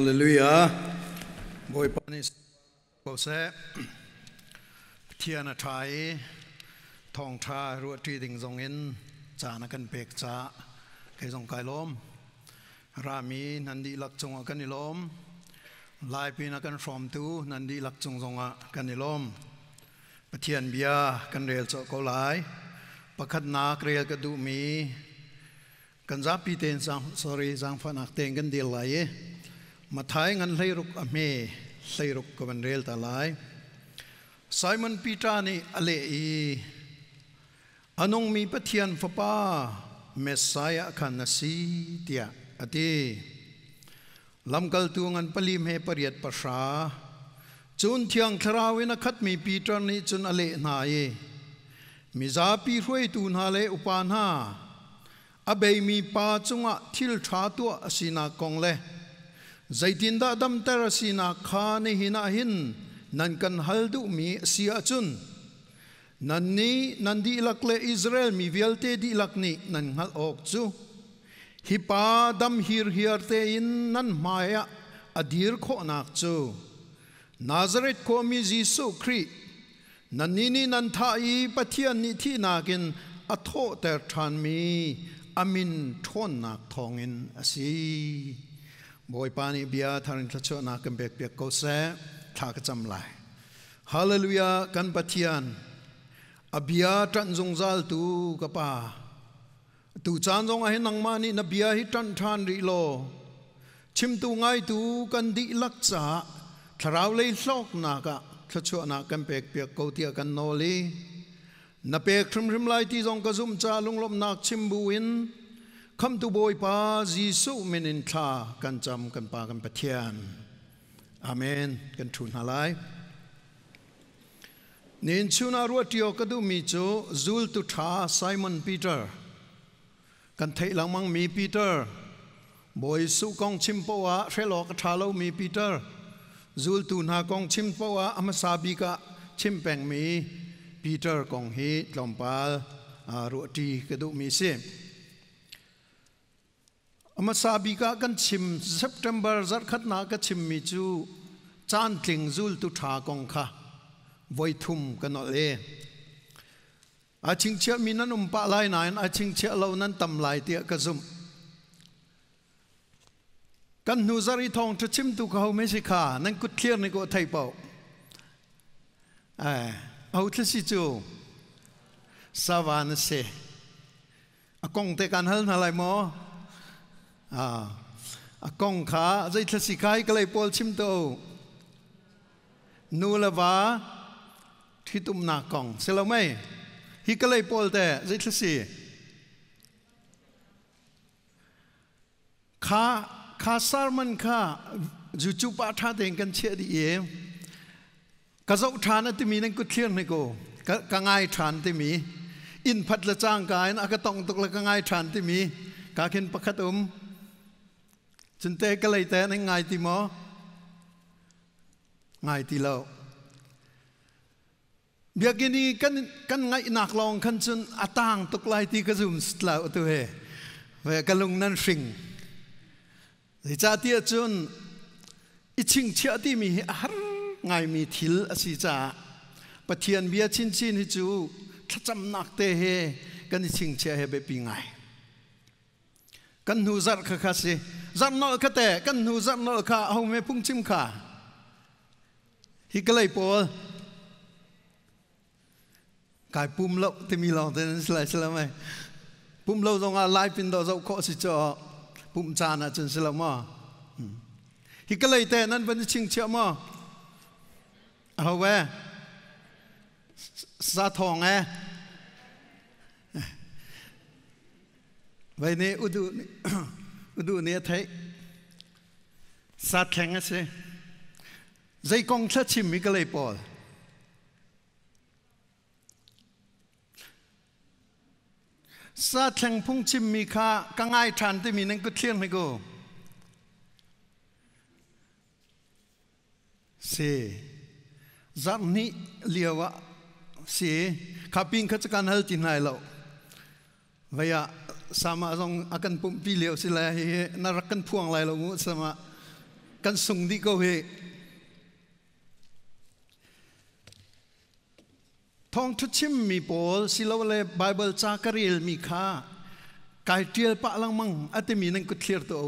Hallelujah. Boy panis pose thiana thai thong tha ru ti ding zong in cha na kan pek cha ke zong kai lom rami nandi lak chung kan ni lom lai pi na kan from tu nandi lak chung zong kan ni lom pathian bia kan rel cho ko lai pakhat na krel ka du mi kan za pi ten sang sorry sang phanak teng kan dil laiมาท้ายงันเลยรุกอเมเลยรุกกันเรียลตาลายไซมอนปีตานี่อเลอีอนงมีปะเทียนฟ้าป้าเมสไซอาคันนสีเตียอดีลำกัลตัวงันปลีมเฮปริยดภาษาจุนเทียงคราวินักขัดมีปีตานี่จุนอเลนายมิซาปีรวยตูนฮาเลอุปานาอเบยมีปาจุงะทิลชาตัวสินากงเลใจตินดาดำเตอร์สีนาคาในหินาหินนันกันฮัลดูมีเสียจุนนันนี้นันดีลักเลอิสราเอลมีเวลเตดีลักนี้นันฮัลออกจูฮิปาดำฮิร์เตอินนันมายะอดีร์โคนักจูนาซาเรตโคมีจิสุครีนันนี้นันทายปะเทียนนิที่นากินอโทเตอร์ทานมีอามินทนนักทองอินอสีบอยปานิเบียทารินทชนากันเบกเปียกโกเซทากจำลายฮาเลลูยากันปะเทียนอเบียตันจงซาลตูกป้าตูจานจงอาเห็นนังมานี่นเบียฮิตันทานริโลชิมตูไงตูกันดิลักษาทราวเลยลอกนากะทชนากันเบกเปียกโกเตียกันโนลีนเปกทริมไลที่จงกระซุมจาลุงลมนักชิมบูอินคำตูบอยปาจิสุเมนินทากันจำกันปากันปะเทียนอาเมนกันทูลฮาไลนินชูนารัวติโอกระดูมีจูซูลตุธาไซมอนปีเตอร์กันเทลังมังมีปีเตอร์บอยสุกองชิมปวะเฟลอกทาโลมีปีเตอร์ซูลตุนากองชิมปวะอเมซาบิกะชิมแปงมีปีเตอร์กองฮีลอมปาลรัวตีกระดูมีเซอมาซาบิกากันชิมเซปเทมเบอร์จัดขัดนากันชิมมิจูจานติงซูลตุทากงค่ะไว้ทุ่มกันเอาเลยอาชิงเชื่อมีนั้นปะไลนายอาชิงเชื่อเรานั้นตำลายเตียกระซุมกันนูซาริทองจะชิมตุเขาไม่ใช่ค่ะนั่นกุดเคลียร์ในก็ไทยเปล่าเอาที่สิจูสวานเสอากงเตกันฮัลอะไรมอกองขาใจทศิกายก็เลยปอลชิมโตนูละวาที่ตุ่มหนักกองเสร็จแล้วไหมฮิก็เลยปอลแต่ใจทศิขาสารมันขาจุปาท่าเต็งกันเชื่อดีเองกระเจ้าทานที่มีนั่นก็เที่ยงให้กูกง่ายทานที่มีอินพัดละจ้างกายนะก็ต้องตกละกง่ายทานที่มีกาเข็นประคัตจนเตะก็เลยแต่ในง่ายที่หมอง่ายที่เราเบียกินีกันง่ายหนักลองขันจนอาตางตกลายที่กระซุมสลาวตัวเฮเวกลุงนั่นสิงที่จ่าเตียจนอิชิงเชื่อที่มีฮาร์ง่ายมีทิลอสิจ่าปะเทียนเบียชินให้จูถ้าจำหนักเตะเฮกันอิชิงเชื่อเฮเบปีง่ายกันหูจัดข้าสิจัดนอลข้าแต่กันหูจัดนอลข้าเอาไม่พุ่งชิมข้าฮิกเลยปอลกายปุ่มเล่าที่มีลองแต่นั้นสลายไหมปุ่มเล่าตรงอะไรเป็นดอกเจ้าข้อสิจ่อปุ่มจานะจนสลายมั้งฮิกเลยแต่นั้นเป็นชิงเชื่อมั้งเอาไว้ซาทองไงวันนี้อุดูเนี่ยไทยสัตว์แข็งอ่ะสิใจกองชัดชิมมีก็เลยปอลสัตว์แข็งพุ่งชิมมีค่าก็ง่ายทันที่มีนั่นก็เที่ยงให้กูเสียจับนี้เลี้ยวะเสียขับปิงขัดการฮัลตินไฮเราไว้อะsama zong akan pumpi liu sila narakan puang lai lo sama กันส่งดีก็เฮทองทุชิมมีโปลสิลาวเลไบเบิลจากรีลมีค่ากายเทียลปะลังมังอัตมีนั่งกุเทียร์ตัว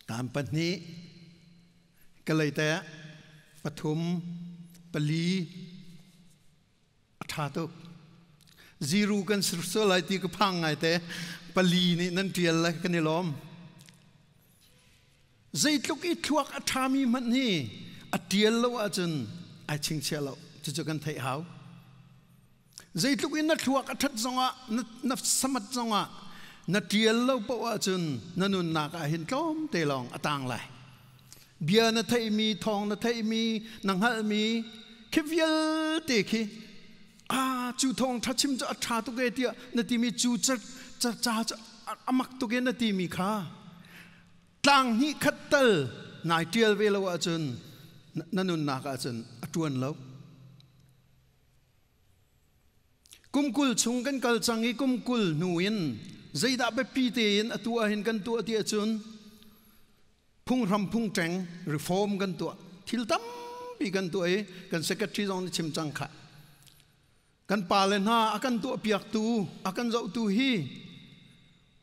ตามปัจนี้ก็เลยแต่ปฐมปลีท่าตุจีรูกันสุดๆเลยที่ก็พังไงแต่ปลีนี่นั่นเทียลเลยกันนี่ล้อมใจทุกอีทวกอัฐามีมันนี่อัดเทียลแล้วอาจารย์ไอชิงเชลจะจะกันไทยเขาใจทุกอีนัดทวกอัฐจงอ่ะนับสมัดจงอ่ะนัดเทียลแล้วเพราะว่าอาจารย์นั่นนุ่นนักเห็นล้อมเตลองอัตังเลยเบียร์นัทไทยมีทองนัทไทยมีหนังฮัลมีคิดเยอะเตะคีจูทองทัชชิมจะอัฐาตุกเกตีนัทที่มีจูจะอมักตุกเกนัทที่มีค่าต่างนี้ขัดเตลนายเทียลเวลว่าจนนั่นนุ่นนักอาจารย์จวนแล้วกุมกุลชงกันกัลจังอีกุมกุลนูอินใจดับไปปีเตียนตัวเห็นกันตัวที่อาจารย์พุ่งรำพุ่งแจงรีฟอร์มกันตัวทิลตั้มปีกันตัวกันเซกทรีตรงนี้ชิมจังค่ะกันปาเลน่าอากันตัวเปียกตูอากันเจ้าตูฮี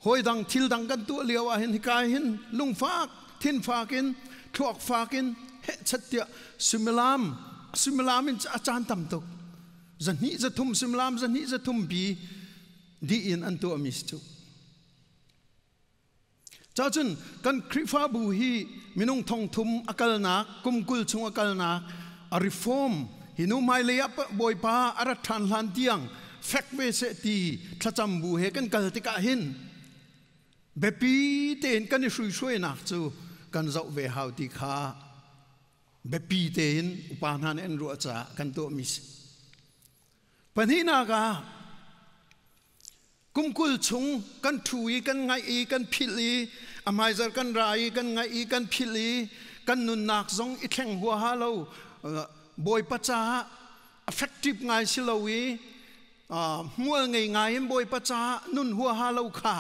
หอยดังทิลดังกันตัวเลี้ยวเห็นฮิกายเห็นลุงฟากทินฟากินทวกฟากินเฮชัดเดียสุมลามอินอาจารย์ตั้มตุกจันนี้จะทุ่มสุมลามจันนี้จะทุ่มบีดีอินอันตัวมิสตุจ้าจุนกันคริฟาบูฮีมินุงทองทุมอักลนักกุมกุลชงอักลนักอาริฟอร์มหินุไม่เลยบบ่อยป้าอารัฐานลันเตียงแฟกเวเสตีถ้าจำบูเฮกันกัลติกาหินเบปีเตนกันช่วยนักจูกันเจ้าเวหาวติขาเบปีเตนอุปาทานเอ็นรัวจ่ากันตัวมิสปัญหานากากุมกุลชงกันถุยกันไงกันพิลีอามายจกันรายกันไงกันพิลีกันนุนนักซงอิแข่งหัวฮาโลบอยปัจจา effective ไงสิลาวีมัวไงบอยปัจจานุนหัวฮาโลค่ะ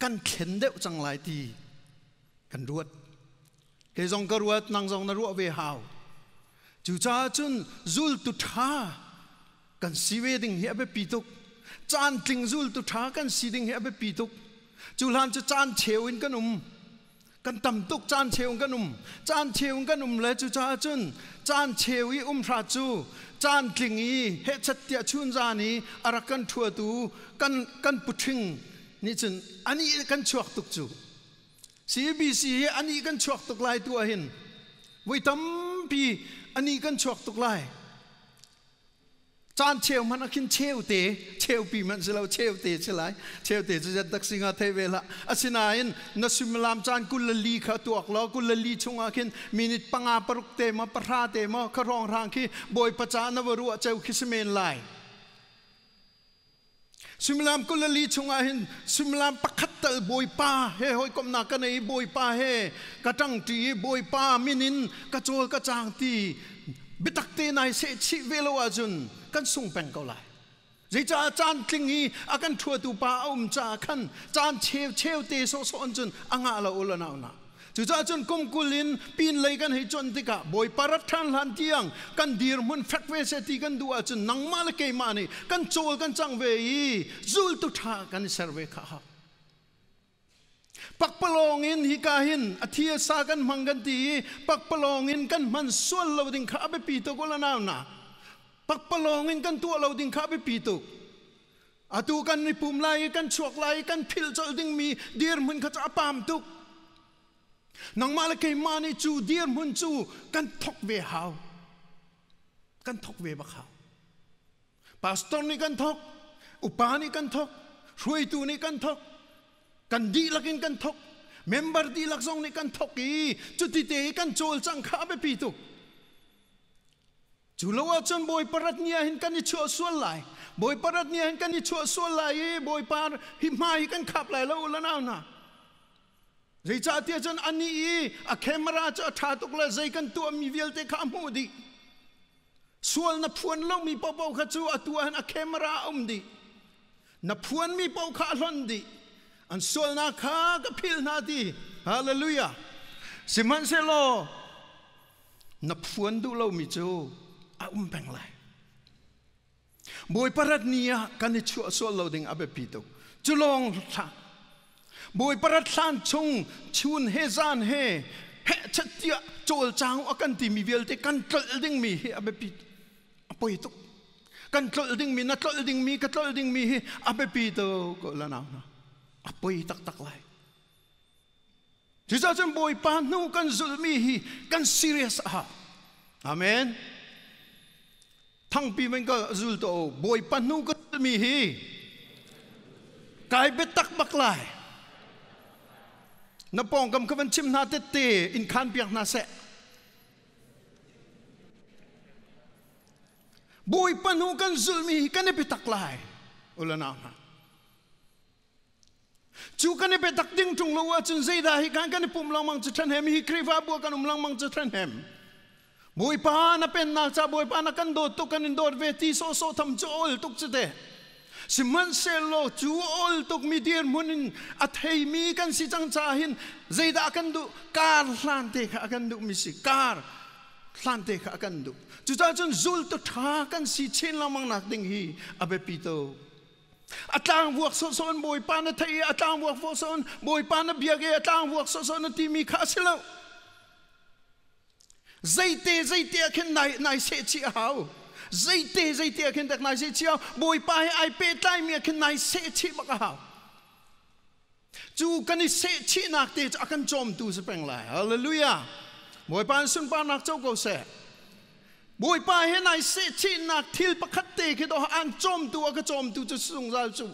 กันเข็นเดวจังไรทีกันรวดเกยงกรวดนางจงนรัวเวหาวจู่จ้าจุนจุลตุท่ากันสีเวดิงเฮียเบปีตุกจานติงจุลตุท่ากันสีดิงเฮียเบปีตุกจุลันจะจานเชวินกันกันตำตุกจานเชวกันจานเชวกันเลยจู่จ้าจุนจานเชวีพระจูจานติงอีเฮชัดเตียชุนจานีอารักกันทัวตูกันปุถิงนี่จุนอันนี้กันชวกตุกจูCBC อันนี้กันชวกตุกไล่ตัวเห็นไว้ตั้มปีอันนี้กันชวกตุกไล่จานเชลมันกินเชลเตเชลปีมันจะเราเชลเตใช่ไหมเชลเตจะตักสิงห์เทเวละอาศินาอินนัสุมลามจานกุลลีขาตัวกล้อกุลลีชงอาคินมินิตปังอาปรุกเตมาปราเตมาขรองรางคีบอยประจานวรัวเจ้าคิสเมนไลสุมลามกุลลีชงอาหินสุมลามปักขัดตลบอยป้าเฮ้หอยกมนากันในบอยป้าเฮ้กระจังตีบอยป้ามินินกระโจลกระจางตีบิตักเตนายเสชิเวลวาจุนกันส่งแปงเกาไลใจจ้าจานคลิงฮีอากันทัวตูป้าจ้าขันจานเชลเตโซโซอนจุนอ่างอาลาอุลนาวนาจู่จ้าจุนกุมกุลินปีนเลยกันให้จนติกะบอยปารัฐานลันเตียงกันดีร์มุนแฟกเวเสตีกันดูอาจุนนังมาลเกยมานีกันโจลกันจังเวยีจูลตุท่ากันเซอร์เวข้าปักปลองอินฮิกาหินอธิยสากันมังกันตีปักปลองอินกันมันส่วนเราดิ่งข้าไปปีตุกละนาวนาปักปลองอินกันตัวเราดิ่งข้าไปปีตุกอาตูกันในปุ่มไล่กันชวกไล่กันพิลจลดิ่งมีดีร์มุนขจับปามตุกนังมาลเกยมานีจูดีร์มุนจูกันทกเวหาวกันทกเวบักหาวปาสตอร์นี่กันทกอุปานี่กันทกช่วยตูนี่กันทกกันดีลักินกันทกเมมเบอร์ดีลักซองนี่กันทกอีจุดที่เตะกันโจลจังข้าไปปีตุกจูลว่าจนบอยปรัตเนียเห็นกันนี่ชั่วส่วนไหลบอยปรัตเนียเห็นกันนี่ชั่วส่วนไหลบอยปาร์หิมาหิกันขับไหลแล้วละนาวนะใจจ่าเตียจนอันนี้อะเคมราจะถ่ายตุกละใจกันตัวมีเวลเตะข้ามหูดีส่วนนับพวนลงมีเป่าๆขจูอะตัวหันอะเคมราดีนับพวนมีเป่าขาหล่นดีอันส่วนนาคาก็พิลนาดีฮาเลลูยา siman se lo na phuan du lo mi chu a peng lai boi parat nia kan ni chu so lo ding abe pito chu long tha boi parat than chung chun he zan he chatia chol chang akan ti mi vel te kan tol ding mi he abe pit apoi to kan tol ding mi na tol ding mi ka tol ding mi he abe pito ko la na apoi tak tak lai chứ sao chân bồi pa nu kan zul mi hi kan serious ha amen thằng pi mình có zul to bồi pa nu kan mi hi cái bet tak bak lai na pong kam kavan chim na te te in khan piak na se bồi pa nu kan zul mi hi kan e bet tak lai ulana chú cái này bị đặc định trong lâu á chân dây đai cái này bùm lang mang chân hem hi kri va bua kan lang mang chân hem bui pa na pen na cha bui pa na kan do tu kan indor ve ti so so tham cho ol tuk chete siman selo chú ol tuk mi dir munin a thei mi kan si chang cha hin dây da kan du kar hlan te kha kan du mi si kar hlan te kha kan du chú cha chân zul tu tha kan si chen lang mang nak ding hi abe pito atang vuak so son boi pa na thei atang vuak fo son boi pa na biage atang vuak so son ti mi kha silo zaite khen nai se chi hao zaite khen tak nai se chi hao boi pa ai pe tai mi khen nai se chi ba hao chu kan ni se chi nak te akan chom tu se peng lai hallelujah boi pa sun pa nak chau ko se boi pa he nai se chi nak thil pakhat te ke do an chom tu ka chom tu chu sung zal chu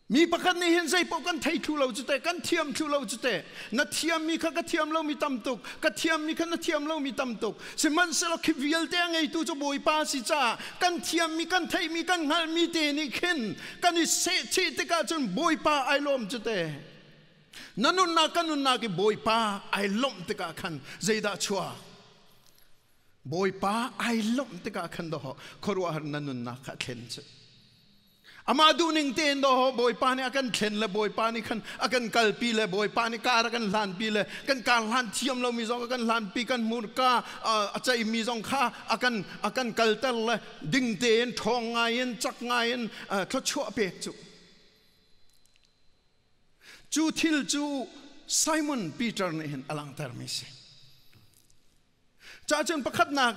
mi pakhat ni hin sei po kan thei thu lo chu te kan thiam thu lo chu te na thiam mi kha ka thiam lo mi tam tuk ka thiam mi kha na thiam lo mi tam tuk se man se lo khivial te ngai tu chu boi pa si cha kan thiam mi kan thei mi kan ngal mi te ni khin kan ni se chi te ka chun boi pa ai lom chu te nanun na ki boi pa ai lom te ka khan zeida chua boi pa ai lom te ka khan do khorwa har nanun na kha thlen che ama du ning ten do boi pa ni akan thlen le boi pa ni khan akan kalpi le boi pa ni kar akan lan pi le kan kar lan thiam lo mi zong akan lan pi kan mur ka achai mi zong kha akan kaltal le ding ten thong ngayen chak ngayen tho chua pek chu thil chu Simon Peter ne hin alang tar mi se cha chen pakhat na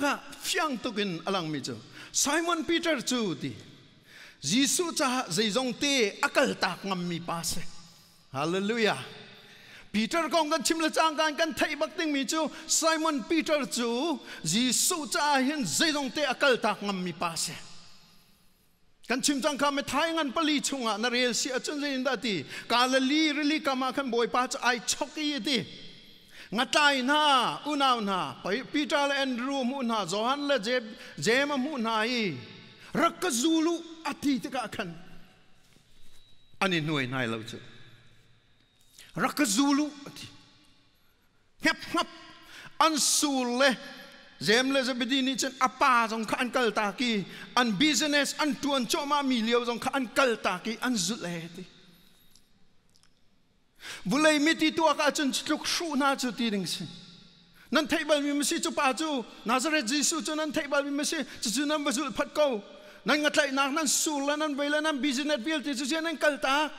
ka fyang tukin alang mi chu Simon Peter chu ti Jisu cha zeizong te akal tak ngam mi pa se hallelujah Peter kong kan chim la chang kan thai bak ting mi chu Simon Peter chu Jisu cha hin zeizong te akal tak ngam mi pa se kan chim chang kha me thai ngan pali chunga na rel si achun zein da ti ka la li rili kama khan boi pa cha ai choki ti ngatai na unaw na Peter le Andrew mu na Johan le James mu na I rak zulu ati te ka khan ani noi nai lo chu rak zulu ati hep an sul le James le Zebedee chen apa jong khan kal ta ki an business an tuan choma milio jong khan kal ta ki an zul le ti vulai miti tu aka chun chuk shu na chu ti ding si nan thaiba mi masi chu pa chu Nazareth Jisu chu nan thaiba mi masi chu nan bazul phat ko nan ngatlai nak nan sul la nan veila nan business bil ti chu nan kal ta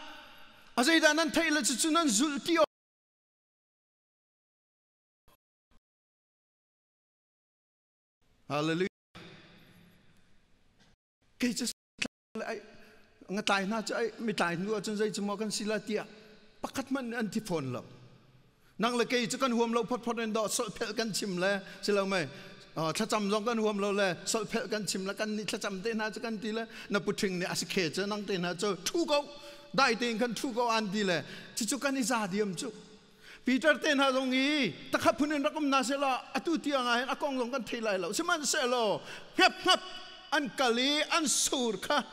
azai da nan thaila chu nan zul ti hallelujah ke chu ngatlai na chu ai mi tai nu chun zai chu mo kan sila tia pakat man antiphon lo nang le ke chu kan huam lo phot en do sol phel kan chim le silo mai thla cham jong kan huam lo le sol phel kan chim la kan ni thla cham te na chu kan ti le na puthing ne asikhe che nang te na chu thu go dai te kan thu go an ti le chu kan ni za diam chu Peter te na jong I takha phunen rakom na se la atu ti anga akong jong kan thei lai lo siman se lo hep an kali an sur kha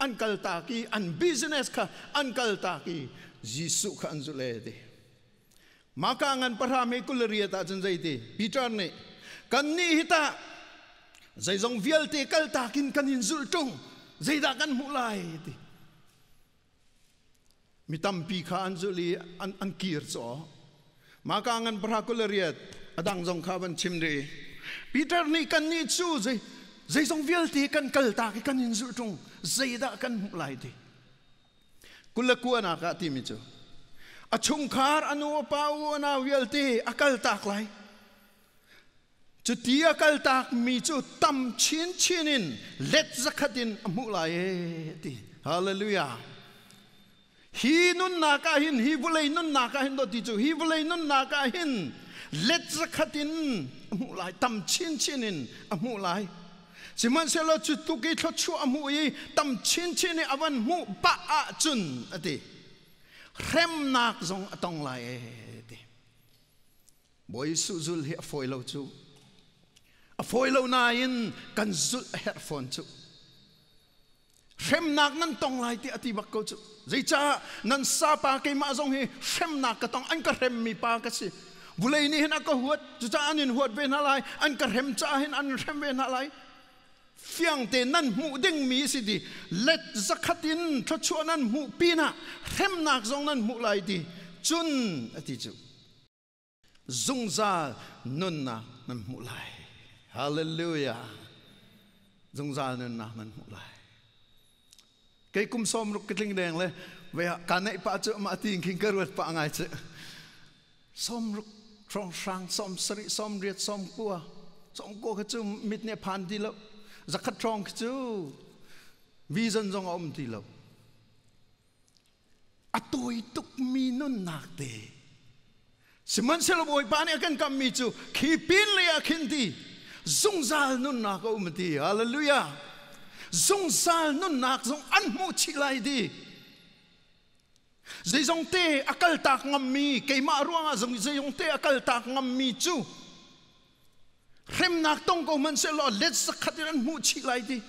an kal ta ki an business kha an kal ta ki Jisu kha an zule de maka ngan parame kuleria ta chen zai te Peter ne kan ni hita zai jong vial te kal ta kin kan in zul tung zai da kan mulai te mi tampi kha anjuli an kir cho ma ka ngan brakulariat adang jong kha ban chimri Peter ni kan ni chu zai jong vial ti kan kal ta ki kan in zu tung zai da kan lai ti kulakua na ka ti mi chu achung khar anu pau na vial ti akal tak lai chu ti akal tak mi chu tam chin chinin let zakhatin amu lai ti hallelujah hi nun na ka hin hi vulei nun na ka hin do ti chu hi vulei nun na ka hin let zakhatin amu lai tam chin chinin amu lai siman selo chu tu ki tho chu amu yi tam chin chini awan mu pa a chun ati rem nak zong atong lai ati boy su zul hi foi lo chu a foi lo na in kan zul headphone chu rem nak nan tong lai ti ati bak ko chu zai cha nan sa pa ke ma zong hi rem nak ka tong an ka rem mi pa ka si vulei ni hin ka huat chu cha anin huat ve na lai an ka rem cha hin an rem ve na lai fiang te nan mu ding mi si di let zakhatin tho chu nan mu pina rem nak zong nan mu lai di chun ati chu zungza nun na nan mu lai hallelujah zungza nun na nan mu lai cái cung som rục cái linh đèn lên về cả này pa chợ mà tiền kinh cơ ruột pa ngay chợ som rục trong sang som sri som riết som cua cái chú mít nè pan đi lâu giặc khát trong cái chú vision trong ông đi lâu à tôi tục mi nun nạc tê siman selo boy pa này akan kam mi chú khi pin le akin đi zung zal nun nạc ông đi hallelujah zong sal nun nak zong an mu chi lai di zai zong te akal tak ngam mi ke ma ruanga zong zai zong te akal tak ngam mi chu rem nak tong ko man se lo let sakhat an mu chi lai di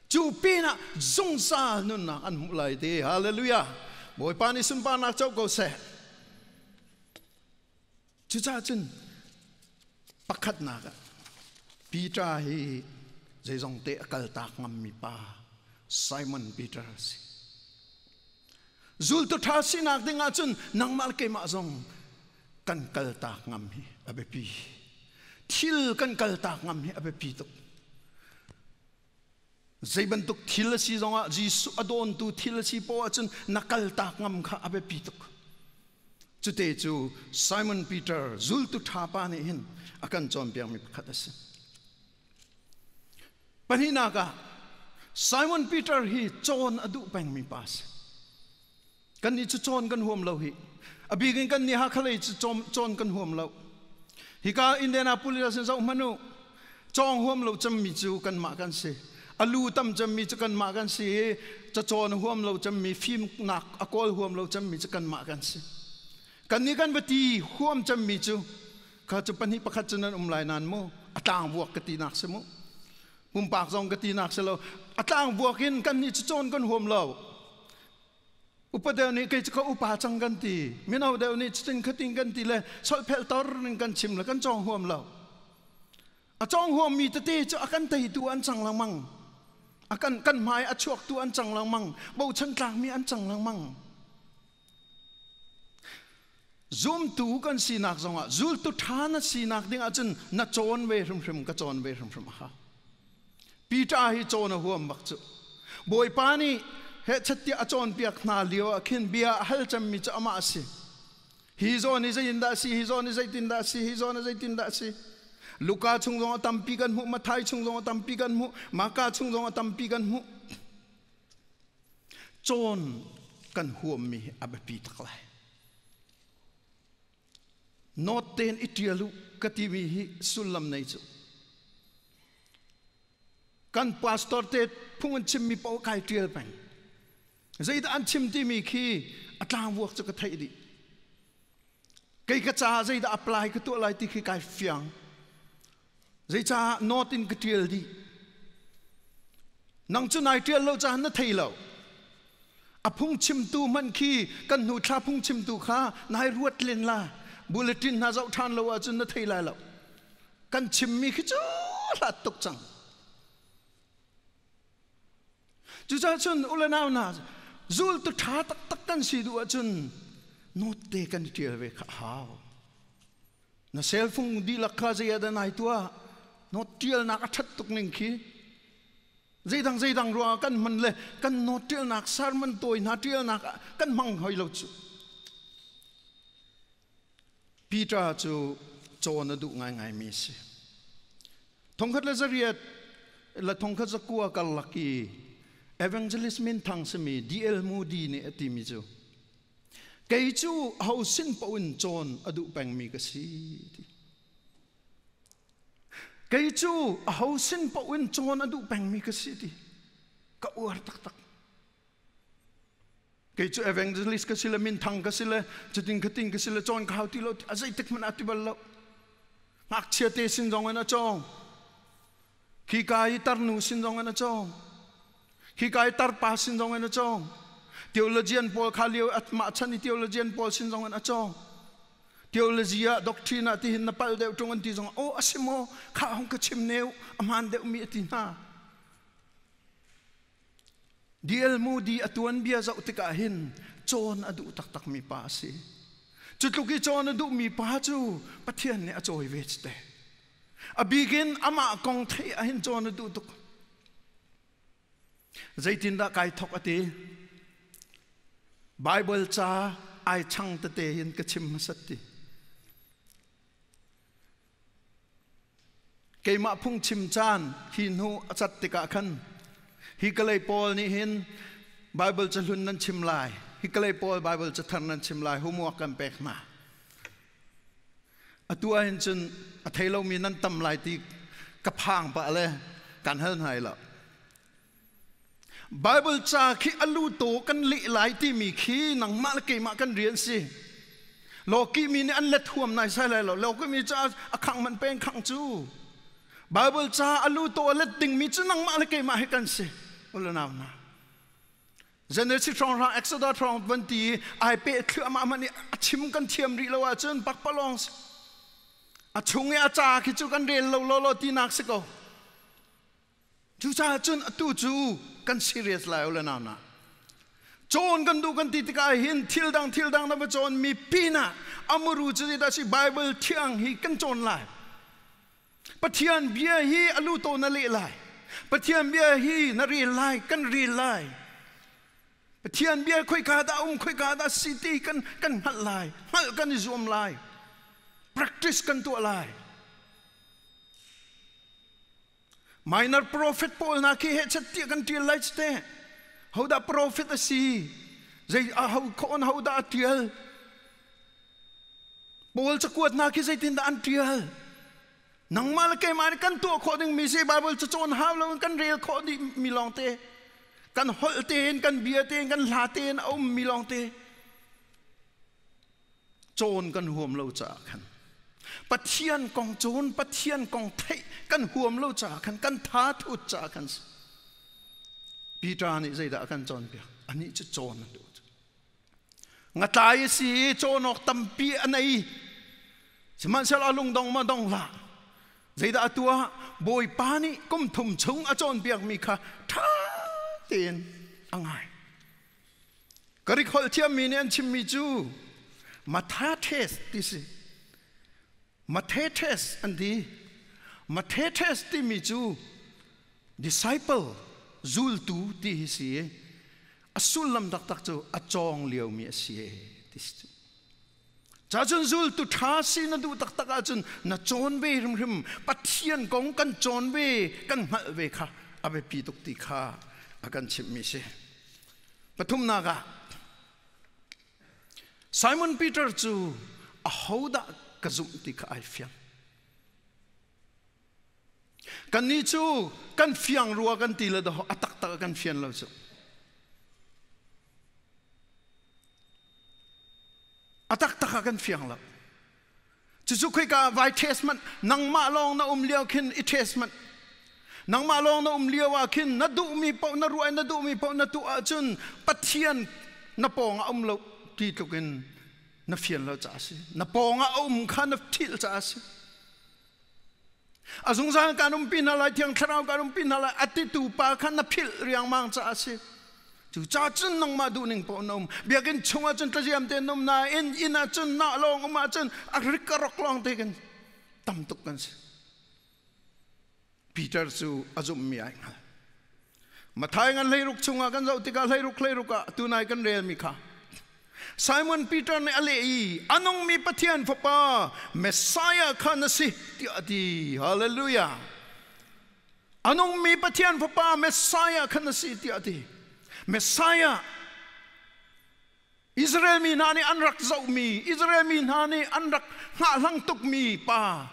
chu pina zong sal nun nak an mu lai di hallelujah boy pa ni sun pa nak chau ko se chu cha chun pakhat na ka Peter hi zai zong te akal tak ngam mi pa Simon Peter si zul to tha si nak dinga chun nang mal ke ma zong kan kal tak ngam hi abe pi thil kan kal tak ngam hi abe pi to zai ban tuk thil si zonga jisu adon tu thil si po chun nakal tak ngam kha abe pi to chu te chu Simon Peter zul to tha pa ni hin akan chom piang mi khatase Panina ka Simon Peter hi chon adu pang mi pas kan ni chu chon kan huam lo hi abigin kan ni ha khalei chu chon kan huam lo hi ka Indianapolis sen zo manu chong huam lo cham mi chu kan ma kan se alu tam cham mi chu kan ma kan se cha chon huam lo cham mi phim nak akol huam lo cham mi chu kan ma kan se kan ni kan bati huam cham mi chu ka chu pan hi pakhat chunan lai nan mo atang buak ka ti nak se mo Mumpak zong kati nak selo atang buakin kan ni chon kan huam lo upadeu ni kai ka upa chang kan ti minau deu ni chin khating kan ti le sol phel tor ning kan chim la kan chong huam lo a chong huam mi te chu akan tai tu an chang lang mang akan kan mai a chuak tu an chang lang mang bo chan tlang mi an chang lang mang zoom tu kan si nak zong a zul tu thana si nak ding a chun na chon ve rum ka chon ve rum ha Peter hi chon huam bak chu boy pani he chatti achon piak na lio akhin bia hal cham mi cha ma si hi zon is in da si hi zon is in da si hi zon is in da si Luka chung zong tam pi kan mu Mathai chung zong tam pi kan mu Maka chung zong tam pi kan mu chon kan huam mi ab pi tak lai not ten itialu katiwi hi sulam nei chu kan pastor te phung chim mi pau kai trial pen zai da an chim ti mi khi atlang work chu ka thai di kai ka cha zai da apply ka tu lai ti khi kai fiang zai cha not in ka trial di nang chu nai trial lo cha na thai lo a phung chim tu man khi kan nu tha phung chim tu kha nai ruat len la bulletin na zau than lo a chu na thai lai lo kan chim mi khi chu la tok chang chu cha chun ulanau na zul tu tha tak tak kan si du achun not te kan tial ve kha haw na cell phone di lakha je da nai tua not tial na ka that tuk ning khi dây dang ruwa kan man le kan not tial nak sar man toy na tial nak kan mang hoi lo chu Peter chu cho na du ngai mi si thong khat la zariat la thong khat zakua kal laki evangelist min thang semi DL Moody ni ati mi chu kai chu hau sin paun chon adu pang mi ka si kai chu hau sin paun chon adu pang mi ka si ti ka uar tak tak kai chu evangelist ka sila min thang ka sila chating khating ka sila chon ka hauti lo azai tek man ati bal lo ngak chia te sin jong ana chong khi kai tar nu sin jong ana chong khi kai tar pa sin jong ana chong theologian Paul khalio atma chani theologian Paul sin jong ana chong theologia doctrina ti hin na pal de tung an ti jong o asimo kha hong ka chim neu aman de mi ti na DL Moody atuan bia za utika hin chon adu tak tak mi pa si chutluki chon adu mi pa chu pathian ne achoi vech te abigin ama kong thei a hin chon adu tuk zaitin da kai thok ati Bible cha ai chang te te hin ka chim satti keima phung chim chan hin hu achat tika khan hi kalai Paul ni hin Bible cha lun nan chim lai hi kalai Paul Bible cha than nan chim lai homework kan pek na atua hin chun a thailo mi nan tam lai ti ka phang pa le kan hal hai la Bible cha khi alu to kan li lai ti mi khi nang ma ke ma kan rian si loki mi ni an let huam nai sai lai lo loki mi cha akhang man peng khang chu Bible cha alu to let ding mi chu nang ma ke ma he kan si ola nam na Genesis trong ra Exodus trong 20 ai pe thua ma mani achim kan thiam ri lo wa chun pak palong a chung ya cha khi chu kan rel lo ti nak se ko chu cha chun atu chu kan serious lai ola nam na chon kan du kan ti ka hin thil dang na ba chon mi pina amuru chu da si Bible thiang hi kan chon lai pathian bia hi alu to na le lai pathian bia hi na ri lai kan ri lai pathian bia khoi ka da city kan hal lai hal kan zoom lai practice kan tu lai minor prophet Paul na ki he chat ti kan ti lai ste how da prophet si zai how kon how da tiel Paul chakuat na ki zai tin da an tiel nang mal ke mar kan tu according mi se Bible cha chon haw lo kan real kho di mi long te kan hol ten kan bia ten kan la ten om mi long te chon kan huam lo cha khan pathian kong chon pathian kong thei kan huam lo cha khan kan tha thu cha khan Peter ni zai da kan chon pia ani cha chon do ngatai si chon ok tampi anai siman sel alung dong ma dong la zai da tua boy pani kum thum chung a chon biak mi kha tha ten angai kari khol thiam mi nen chim mi chu mathates tisi mathates andi mathates ti mi chu disciple zul tu ti si asul lam dak tak chu a chong liao mi si tis cha chun zul tu tha si na du tak tak a chun na chon ve rim pathian kong kan chon ve kan mal ve kha abe pi tuk ti kha akan chim mi se pathum na ga Simon Peter chu a hoda ka zum ti kha ai fiang kan ni chu kan fiang ruwa kan ti la do atak tak kan fian lo chu atak tak kan fiang la chu khoi ka vai testament nang ma long na liao khin I testament nang ma long na liao wa khin na du mi pau na ruai na du mi pau na tu a chun pathian na pong lo ti tukin na fian lo cha si na pong kha na thil cha si azung sang kanum pin la thiang thrau kanum pin la ati tu pa khan na phil riang mang cha si chu cha chun nang ma du ning po nom biakin chunga chun tajiam te nom na ina chun na long ma chun akrik karok long te kan tam tuk kan se Peter chu azum mi ai ngal mathai ngan leiruk chunga kan zau tika leiruka tunai kan rel mi kha Simon Peter ne ale I anong mi pathian papa Messiah khanasi ti ati hallelujah anong mi pathian papa Messiah khanasi ti ati Messiah Israel mi nani anrak zau mi Israel mi nani anrak nga lang tuk mi pa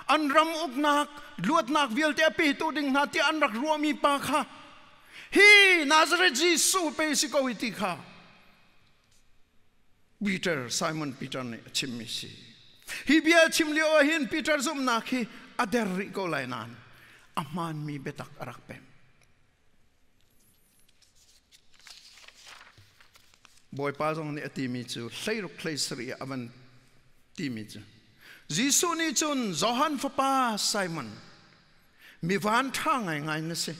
anram uknak luat nak vial te api tu ding na ti anrak ruami pa kha hi Nazareth Jesus pe siko iti kha Peter Simon Peter ne chimmi si hi bia chimlio hin Peter zum na khi ader ri ko lainan aman mi betak arak pem boy pa jong ne ati mi chu hleiruk hleisri avan ti mi chu Jisu ni chun Johan papa Simon mi van thang ngai na se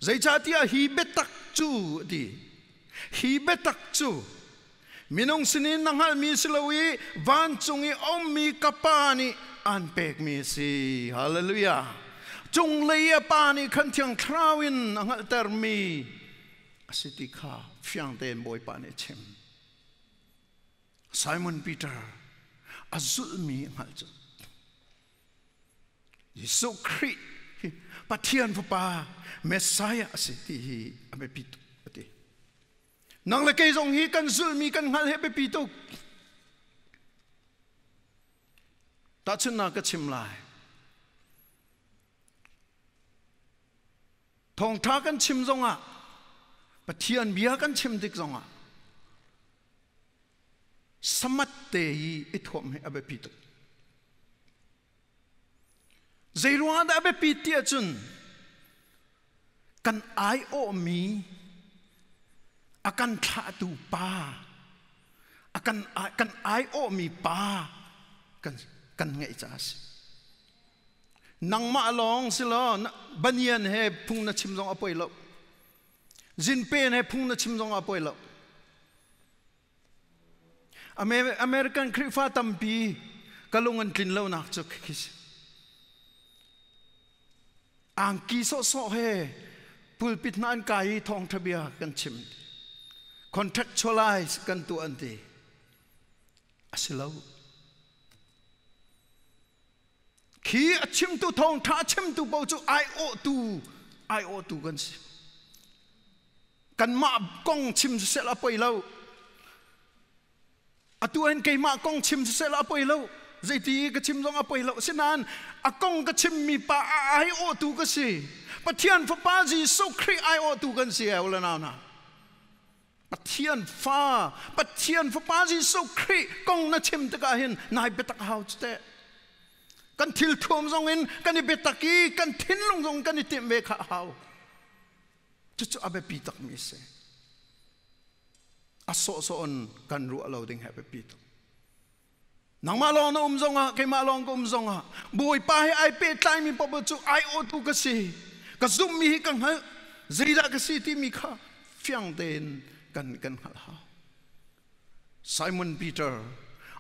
zai chatia hi betak chu di hi betak chu minong sinin nanghal mi silawi van chungi om mi kapani an pek mi si hallelujah chung leia pani khan thiang thrawin angal ter mi asiti kha fyang ten boy pani chem Simon Peter azul mi ngal chu Yesu Christ pathian papa Messiah asiti hi abe pitu ati nang le kay zong hi kan zul mi kan ngal he be pitu ta chun na ka chim lai thong tha kan chim zong a pathian bia kan chim dik zong a samat te hi ithom he abe pitu Zairuan da abe pitia chun kan ai o mi akan tha tu pa akan ai o mi pa kan ngai chas nang ma long silo banian he phung na chim jong apoi lo jin pen he phung na chim jong apoi lo American krifa tampi kalungan tlin lo nak chuk khis ang ki so he pulpit nan kai thong thabia kan chim contextualize kan tu anti asilo khi achim tu thong tha chim tu bo chu ai o tu kan ma kong chim se la poi lo atu en kai ma kong chim se la poi lo zaiti ka chim jong apoi lo sinan akong ka chim mi pa ai o tu ka si pathian fa pa ji so kri ai o tu kan si awla na pathian fa pa ji so kri kong na chim ta ka hin nai betak hau te kan thil thom jong in kan betaki kan thin long jong kan tim ve kha hau chu abe pi tak mi se aso so on kan ru alo ding ha be pi tak nang malong na umzonga kay malong ko umzonga boy pa ai pe time mi po chu ai o tu ka si ka zum mi kang ha zida ka si ti mi kha fyang den kan hal ha Simon Peter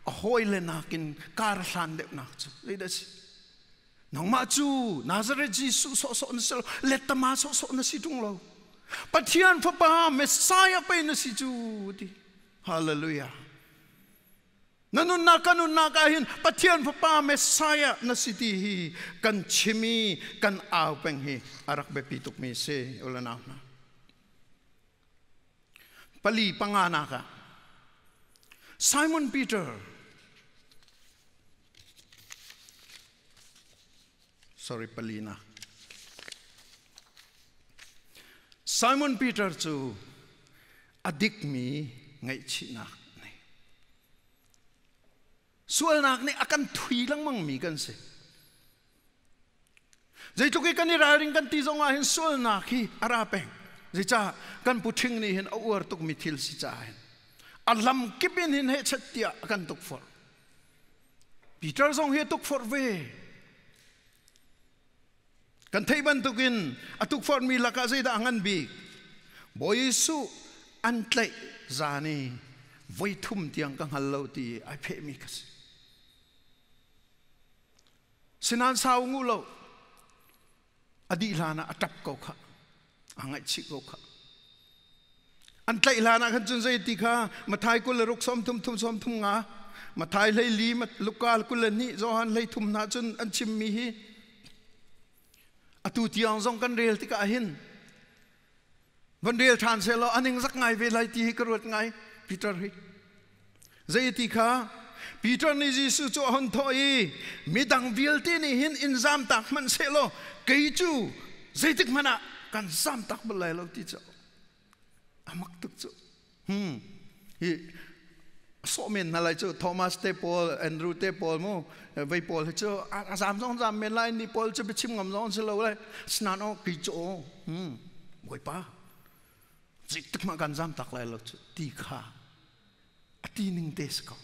a hoile nakin kar hlan de nak chu zida si nang ma chu Nazareth Jesus so na sel let ta ma so na si tung lo pathian fa pa Messiah pe na si chu ti hallelujah nanun na kahin pathian papa Messiah na siti hi kan chimi kan aw peng hi arak be pituk mi se ulana na pali pangana ka Simon Peter sorry palina Simon Peter chu adik mi ngai china sual nak ni akan thui lang mang mi kan se zai tuki kan ni raring kan ti zong a hin sual nak hi arapeng zai cha kan puthing ni hin awar tuk mi thil si cha hin alam kipin hin he chatia kan tuk for Peter zong he tuk for ve kan thei ban tukin atuk for mi laka zai da angan bi บอยสุอันเตะจานีไว้ทุ่มเตียงกังฮัลโลตีไอเพมิกัสสินันสาวงูโลอดีลานะอัตับกอกะอังไอชิกอกะอันเตะลานะขันจุนใจติค่ะมาทายกุลรุกซ้อมทุ่มซ้อมทุ่มงามาทายเลยลีมาลูกกาลกุลนี่จอหันเลยทุ่มนาจุนอันชิมมีฮีอตุติยังซองกันเรียลติกาหินวันเรียลทานเซลอันนึงสักไงเวลาที่กระโดดไงปีเตอร์ฮีใจติค่ะปีเตอร์นี่จิสุจหันทอยมีดังวิลตีนี่หินอินซามตักมันเซลเกยจูใจติกมันอ่ะกันซามตักบลายเราที่เจ้าอามักตุกจูฮีสมัยนั่นเลยจูโทมัสเตปอลแอนดรูเตปอลโมไวปอลจูสามสองสามเมลัยนี่ปอลจะไปชิมงำร้อนเสลเลยสนานอกิจูบวยป้าจิตมากันจำตักเลยเราจูตีขาตีหนึ่งเดสก็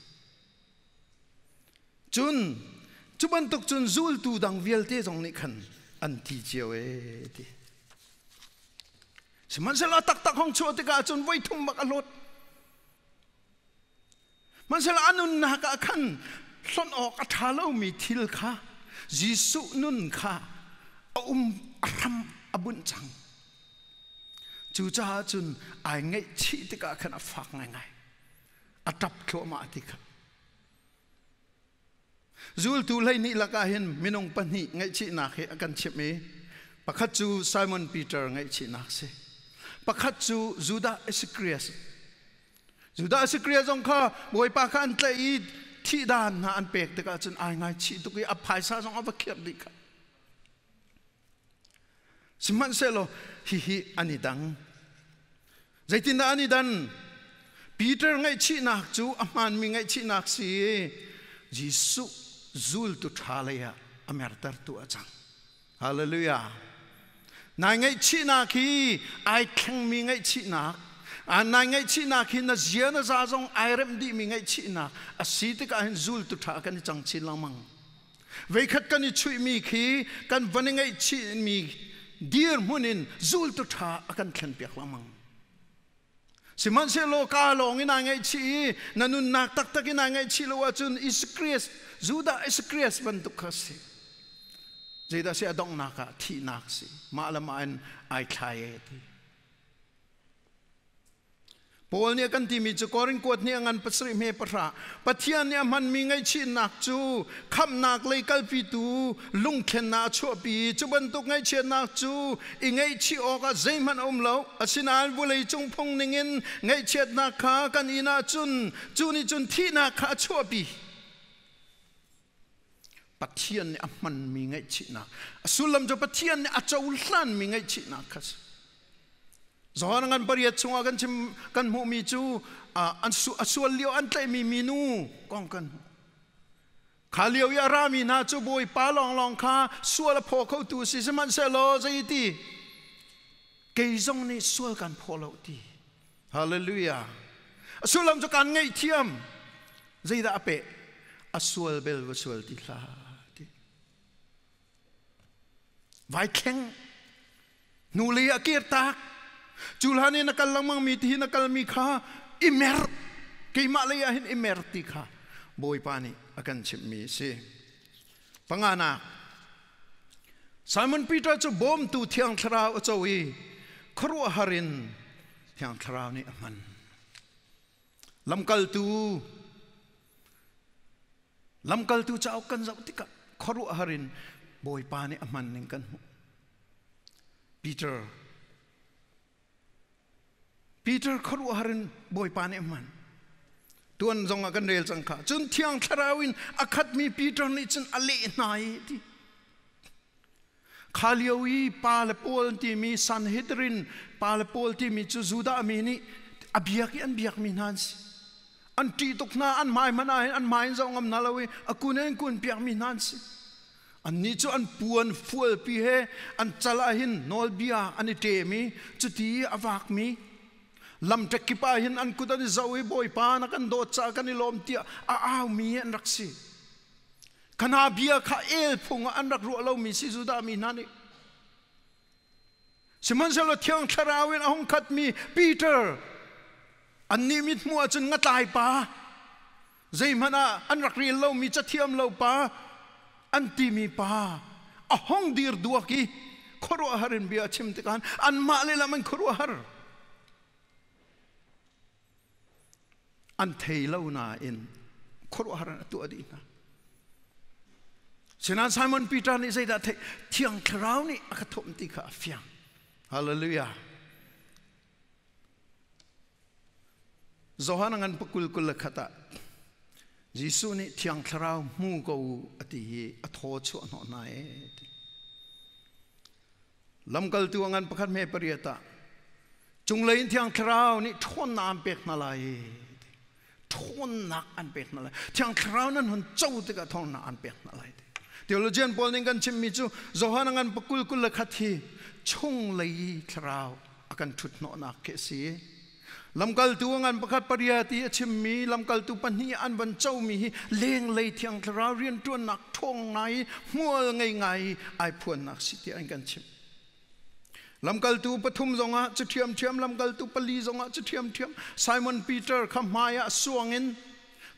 จุบันตุกจุนซูลตูดังเวลเตจงนี่ขันอันที่เจียวดีสมันเสลตักห้องชัวติกาจุนไว้ทุ่มบักอรดมันเสลานุนนักขันส่วนออกอัฐาเลามีทิลค่ะยิสุนุนค่ะทำอบุญจังจูจ้าจุนไอไงชีติกาขันฟักไงอัตับโคมาติกาจูลตูเลยนี่ละกาเห็นมินงปันนี่ไงชีนักเหกันเชมีปักขัดจูไซมอนปีเตอร์ไงชีนักเสปักขัดจูจูดาเอสครีสจูดาสกรียจงข้าบวยปากอันเตยที่ด้านอันเปกตะกันจนอายง่ายชีตุกีอภัยซาจงอภัยเขียบดิค่ะสมันเซโลฮิอันนี้ดังใจตินอันนี้ดันปีเตอร์ไงชีนักจูอามันมีไงชีนักสิยิสุจูลตุทาเลยะอเมริกาตัวจังฮาเลลูยานายไงชีนักฮีไอแข็งมีไงชีนักอันนั้นไงชีนักหินน่ะเจียนน่ะซาจงไอเรมดีมีไงชีนักอาศัยที่การจูลตุทากันจังชิลมังเวคัดกันช่วยมีขี้กันวันไงชีมีดีร์มุนินจูลตุทากันเขียนเปียกละมังสิมันเสโลกาลงอินไงชีนันุนนักตักอินไงชีโลว่าจุนอิสคริสจูดาอิสคริสบันตุกสิเจดาเสียดองนักที่นักสิมาละมันไอคลายที่พอเนี่ยกันที่มีจุกอรินกวดเนี่ยงันปัสริเมปราปัทยานเนี่ยมันมีไงชีนักจูคำนักเลยกัลปิตูลุงเข็นนาชัวปีจุบันตุกไงเชียนักจูอีไงชีออกใจมันอมเหลาอสินาบุเลยจงพงนิงินไงเชียนักขากันอีนาจุนนี่จุนที่นักขาชัวปีปัทยานเนี่ยมันมีไงชีนักสุลัมจะปัทยานเนี่ยอาจจะอุลลันมีไงชีนักค่ะสอนงานปริยัติชงกันชิมกันหูมีจูอันส่วนเลี้ยวอันเตมีมีนูกองกันขาเลี้ยวยารามีนาจูบอยป้าลองข้าส่วนละพอเขาตูสิสมันเซโลใจตีเกยจงนี่ส่วนกันพอเราตีฮาเลลูยาส่วนลำจะการไงเทียมใจดาเปะส่วนเบลส่วนตีลาตีไวแข็งนูเลียเกียรตากจุลานี่นักลังมังมีที่นักลมีข้าอิเมร์กี่มาเลยหินอิเมร์ติข้าบอยปานี่อากันชิมมีสิปังอานาไซมอนปีเตอร์จะบอมตูเทียงทราวเจ้าวีครัวฮารินเทียงทราวนี่มันลำกัลตูจะเอากันจะติกะครัวฮารินบอยปานี่มันนึงกันปีเตอร์ครัวฮารินบอยปานเอมันตัวนจงกันเรียลจังค่ะจนเที่ยงทราวินอาคัดมีปีเตอร์นี่จนอเลนายที่ขาเลียวีปาเลโปลที่มีซันเฮดรินปาเลโปลที่มีจูดามีนี่อเบียกมีนันสิอันที่ตกหน้าอันไม้มันอันไม้จงอำนาลวีอากุนเองกุนเบียกมีนันสิอันนี้จูอันปวนฟัวปีเฮอันจลาหินนอลเบียอันนี้เตมีจุดที่อวากมีลำตะกิปาหินอันกุตันจะวิบอยปานักันโดดจากกันนิลมเตียอ้าวมีอันรักสิขณะเบียข้าเอลพงอันรักรัวเรามีสิจุดามีนั่นนี่ สิมันเสลเทียงทราวินห้องคัดมีปีเตอร์อันนี้มิดมัวจนงัดตายป่าใจมันอันรักเรียนเรามีจะเทียมเราป่าอันตีมีป่าห้องดีร์ดัวกี้ขรัวหารินเบียชิมติกันอันมาเลยละมันขรัวหาร์อันเทเลวนาอินขรัวหาร์ตัวดีนะฉะนั้นไซมอนปีเตอร์นี่ใจได้เที่ยงคราวนี่อักทมติขาฟิงฮาเลลูยาโจฮานังปกุลกุลขตายิสุนี่เที่ยงคราวมูกูอติอโทชวนอนายลำกัลตัวงันประคันเมปริยตาจุงเลยเที่ยงคราวนี่ทนน้ำเป็กนาลายทนนักอันเป็กนาลายเที่ยงคราวนั้นหุ่นเจ้าติกะทนนักอันเป็กนาลายเดี๋ยวเราเจนพอลนิกันชิมมิจูโจฮานังปกุลกุลขทีช่งเลยคราวอากันทุดโนนักเคสีลำกัลตัวงันประคัดปริยติชิมมีลำกัลตัวปัญญาอันบรรเจ้ามีเลี้ยงเลยเที่ยงคราวเรียนตัวนักท่องไงมัวไงไอพวนนักสิทธิอันกันชิมลำกัลตูปฐุมจงะจะเทียมลำกัลตูปลีจงะจะเทียมไซมอนปีเตอร์ขมายะสวงิน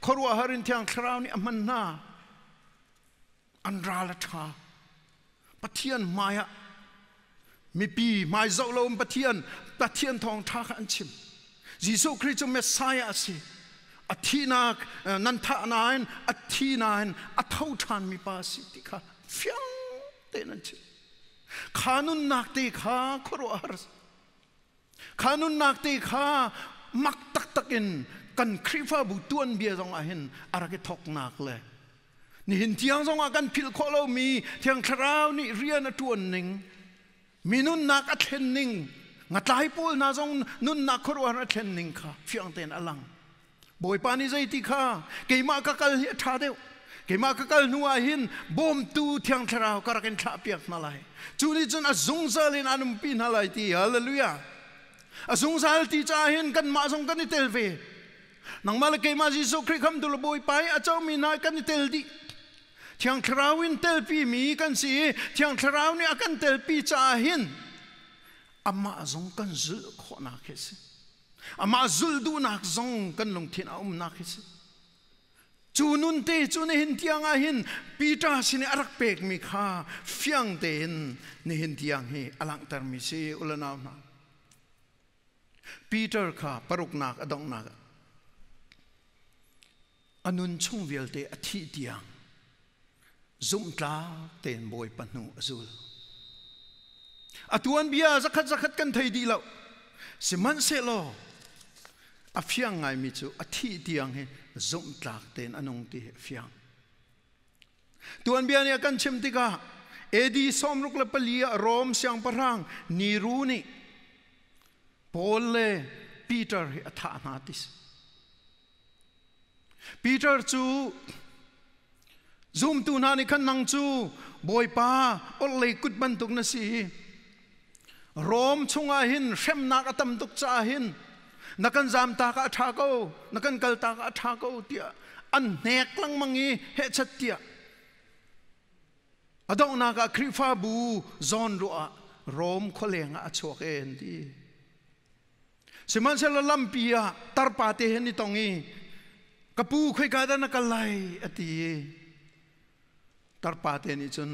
ขรัวหารินเทียงคราวนี่มันน่าอันราลชาปะเทียนมายะมีปีไม้เจ้าลมปะเทียนทองท่าขันชิมยิสุคริสต์เมสไซาสิอธินานันทานายนอธินายนอเท่าทานมีปาสิติค่ะฟิงเตนันชิขานุนนักตีขาครัวหาร์ขานุนนักตีขามักตักอินกันคริฟ้าบุตรวนเบียจงอาหินอะไรก็ทอกนักเลยนี่เห็นเที่ยงจงอากันพิลโคโลมีเที่ยงคราวนี่เรียนตัวหนึ่งมีนุนนักอัเทนนิงงัดไล่ปูน่าจงนุนนักครัวอัเทนนิงค่ะฟิงเตนอลังบอยปานิใจติค่ะเกี่ยมากกัลเฮท่าเดียวเกี่ยมากกัลนัวหินบ่มตูเที่ยงคราวกระกันท่าเปียกนาไลจูนี่จนอาจงซาลินอันปีนาไลตีฮาเลลูยาอาจงซาลตีจ้าหินกันมาจงกันนิเทลเวนังมาเลเกมาจิสุคริคำดุลบอยไปอาเจ้ามีนายกันนิเทลดีเที่ยงคราววินเทลปีมีกันสิเที่ยงคราวนี่อากันเทลปีจ้าหินอามาจงกันจุลขอนักเฮสิอามาจุลดูนักจงกันลงทิ้งเอานักเฮสิจูนุนเตจูนี่หินเทียงอาหินปีตาสินี่อารักเปกมีข้าฟิงเตนนี่หินเทียงเฮอลังตร์มิเซอุลนาวนาปีเตอร์ข้าปรุกนักอดองนักอนุนชงเวลเตอธิเทียงซุ่มตาเตนบอยปนุจุลอตัวอันเบียสักขัดกันไทยดีแล้วสิมันเสลออฟิงไงมิจูอธิเทียงเฮซุ่มตากเตนอนงตีฟิงตัวอันเบียเนี่ยกันชิมติกาเอดีสมรุกเลปลีโรมเสียงปรังนีรูนี่โพลเลปีเตอร์อัฐานาติสปีเตอร์จูซุ่มตูนานี่ขันนังจูบอยป้าอเลยกุดบันตุกนสีโรมชงอาหินเชมนักอตัมตุกจ้าหินนักันจามตากะทาโกนักันกัลตากะทาโกเตียอันเนกลังมังงี้เฮชัดเตียอดองนากะคริฟาบูจอนรัวโรมโคเลงอาชวกเอ็นดีสิมันเซลลัมปียตารปาเตเฮนิตองงี้กะปูคุยกาดานกะไลอตีตารปาเตนิจน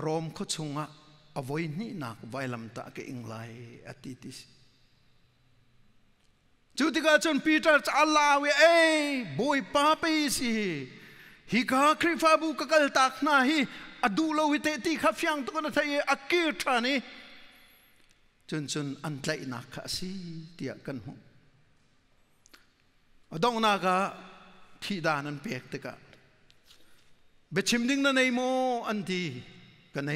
โรมโคชงะอวัยนี่นักไวลัมตะเกอิงไลอตีติสจุดที่ก็จนปีเตอร์จะอัลลาเวบอยป้าไปสิฮิกาคริฟาบูกกัลตักนาฮิอดูโลวิเตติขับยังตุกันทัยอักกิร์ทานี่จนอันไลนักสิเตียกันหงดองนากะที่ดานันเปียกตะกะเบชิมดิ้งนั่นไอโมอันที่กันไอ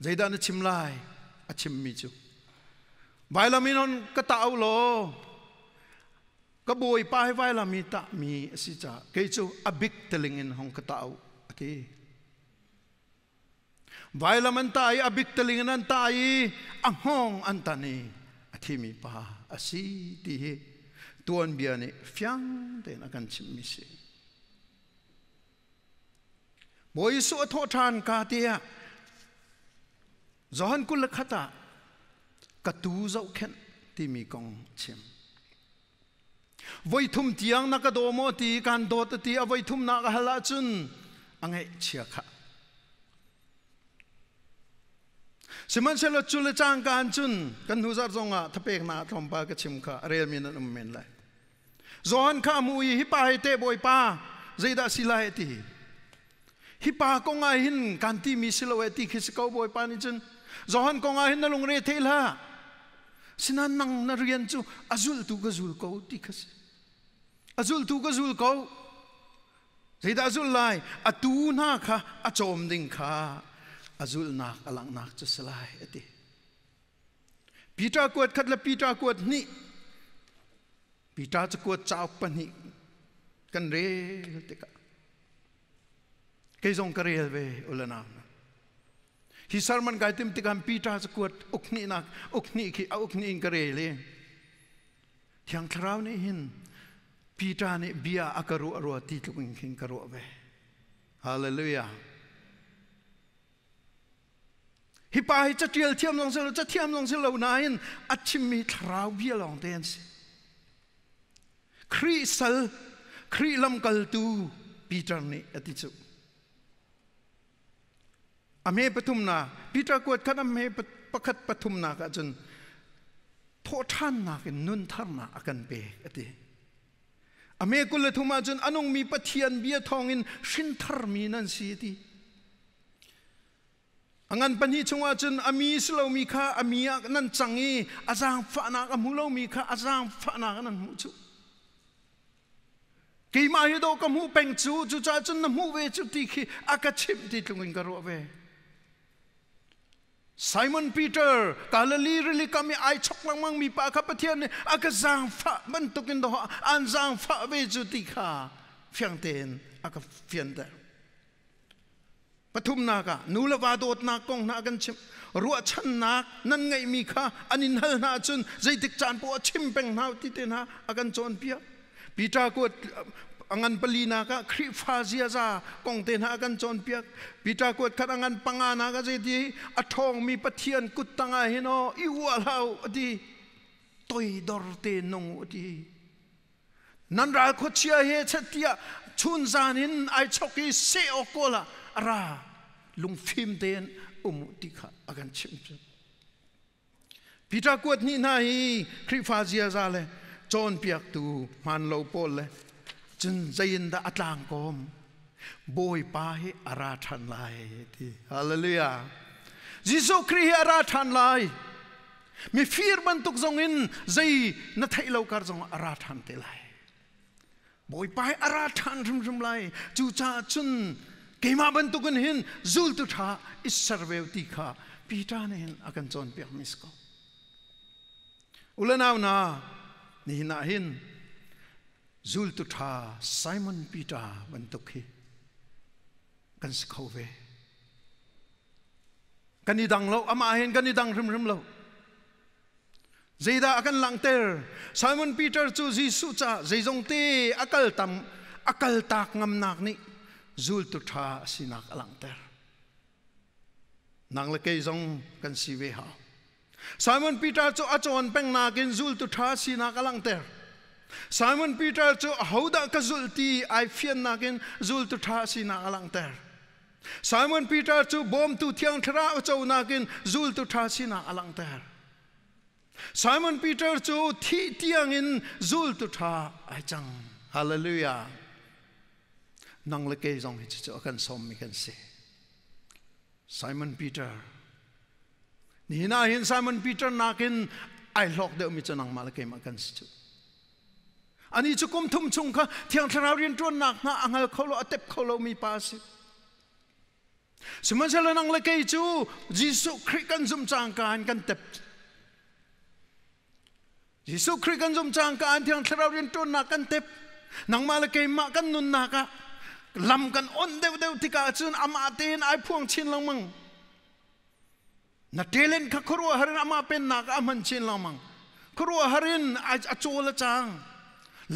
ใจดานชิมลายอชิมมิจูไวลามินนก็ตาเอาโลก็บอยไปไวลามิตามีสิจ้าเกี่ยวอบิกเตลิงอินห้องก็ตาเอาที่ไวลามันตายอบิกเตลิงนั้นตายอังห้องอันตานีที่มีป้าสิที่ตัวเบียนี่ฟิงเดินกันชิมมิเซบอยสุอโทษทานกาเตียจอนกุลขตา กระตูเจ้าเข็นที่มีกองเชียมวัยทุ่มเตียงนักโดโมตีการโดดตีเอาวัยทุ่มนักฮัลละจุนอังไงเชียค่ะสมัยเชลจุลจางการจุนกันหูซาจงอ่ะทับเอกนาทอมปากระชิมค่ะเรียลมีนันอุมเมนเลยจอนข้ามุยฮิปาให้เตบอยป้าใจดาสิลาเอตีฮิปากงอาหินการที่มีสิลาเอตีคิสกาวบอยป้านี่จุนจอนกงอาหินนั่งลงเรเทล่าสินันนังนเรียนจูอาจุลตูกจุลเขาตีคัสอาจุลตูกจุลเขาใจดาอาจุลไลอาตูนักค่ะอาจอมดิ่งค่ะอาจุลนักอลังนักจะสลายเอติปีตากวดขัดละปีตากวดนี่ปีตาจะกวดเจ้าปนิกันเร่ติกะเกยงกระเรียเวอุลนามฮิสารมันกายติมติกันปีตาจะกวดอุกนี่นักอุกนี่ขี้อุกนี่กระเรเลยที่คราวนี้หินปีตาเนี่ยเบียอากรุอรัวตีตุกินขิงกรุเวฮาเลลูยาฮิปาฮิจะเทียมเทียมลงเสลจะเทียมลงเสลนายนอัจฉริคราวเบียลองเดนส์ครีสัลครีลำกัลตูปีตานี่อติจุอเมปทุมนาปีตากวดขันอเมปขัดปทุมนากันจนโทท่านนากันนุนท่านนากันเปอติอเมกุลทุมาจนอนงมีปะเทียนเบียทองอินชินทรมีนันสีติอังปนิชงว่าจนอามีสโลมีข้าอามีนั่นจังอีอาจารย์ฝันนักมุโลมีข้าอาจารย์ฝันนักนั่นมุจุกี่มาฮิโดก็มูเป็นจูจูจ้าจนน้ำมูเวจุติขีอากาชิมติดลงอินกระโรเวไซมอนปีเตอร์กาลลีริลิกามีไอชกลังมังมีปากขับเทียนเนี่ยอากาจางฟ้ามันตุกินดอกอันจางฟ้าเวจุติขาเฟียงเตนอากาเฟียนเตปทุมนากะนูลวาโดดนักกงนักกันชิมรัวชันนักนั่นไงมีข้าอันนี้นั่นนาจุนใจติกจานปัวชิมเป็นหาวติเตนะอากันจนเปียปีตากวดอังปลีนากะคริฟาเซียซากงเตนะกันจนเปียปีตากวดขัดอังปังานากะใจดีอัทองมีปะเทียนกุตังไอเฮโนอิวะลาวดีตอยดอร์เตนงดีนันราโคเชียเฮเชติยาชุนจานินไอชอกีเซโอโกลาราลุงฟิมเตนมุติขะอากันชิมจปีตากวดนี่นายคริฟาเซียซาเลจอนเปียกตูมันโลโปลเลจนใจยินดาอัตลางกอมโบยป้าให้อาราทันไลที่ฮาเลลูยายิสุคริสอาราทันไลมีฟีร์บันตุกจงอินใจนัทให้เราการจงอาราทันเตไลโบยป้าให้อาราทันรุมไลจูจ่าจุนเกมาบันตุกันหินจุลตุท่าอิสระเวติขาปีตาเนี่ยอากันจนเปียกมิสโกอุลนาวนานี่นาหินจุลตุท่าไซมอนปีตาบันตุกีกันสกาวเวกันนี่ดังเราอามาเห็นกันนี่ดังริมเราใจดาอากันหลังเตอร์ไซมอนปีเตอร์จูจิสุจ้าใจจงเตอากาลตำอากาลตากงำนักนี่จุลตุท่าสินักหลังเตอร์นางเล็กจงกันสิเวหาไซมอนปีเตอร์จูอาจวนเป็นนักกินจุลตุท่าสินักหลังเตอร์ไซมอนปีเตอร์จูฮาวดากจุลตีไอฟิยนนักกินจุลตุท่าสินักหลังเตอร์ไซมอนปีเตอร์จูบอมตุเทียงทราเจ้านักกินจุลตุท่าสินักหลังเตอร์ไซมอนปีเตอร์จูที่เทียงอินจุลตุท่าไอจังฮาเลลูยานังเล็กจงฮิจิโจกันสมมีกันเสไซมอนปีเตอร์นี่น่าเห็นไซมอนปีเตอร์นักกินไอหลอกเดียวมิจะนังมาเล็กมากันสิอันนี้จะกุมทุ่มชงค่ะเที่ยงทราเรียนตัวหนักนะอังเฮลเขาโลอเต็บเขาโลมีภาษิตสมัยเชลนังเล็กจูยิสุคริกันซุมจางการกันเต็บยิสุคริกันซุมจางการเที่ยงทราเรียนตัวหนักกันเต็บนังมาเล็กมากันนุนนักะลำกันอ่อนเดียวที่กาจุนอามาเตนไอพวงชินลังมังนัดเทเลนขครัวฮารินอามาเป็นนักอามันชินลังมังครัวฮารินไออโจละจาง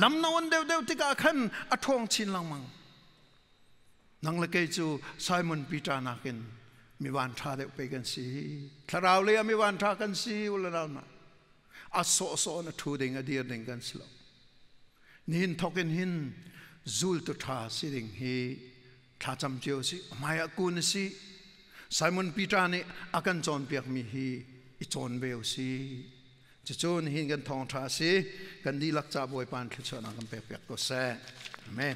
ลำนวนเดียวที่กาขันอทองชินลังมังนังเล็กจูไซมอนปีตานักิน มีวันท่าเด็กไปกันสิถ้าเราเลี้ยมีวันท่ากันสิอุลเรานะอาโซโซนะทูดิ่งอดีตดิ่งกันสิลนี่หินทกินหินจูลตุท่าสิดิ่งฮีท่าจำเจียวสิมายากุนสิไซมอนปีตานี่อากันจอนเปียกมีฮีอิจอนเบลสิจะจนหินกันทองท่าสิกันดีลักจับบวยปานคิดชนะกันเปียกก็แซ่เมน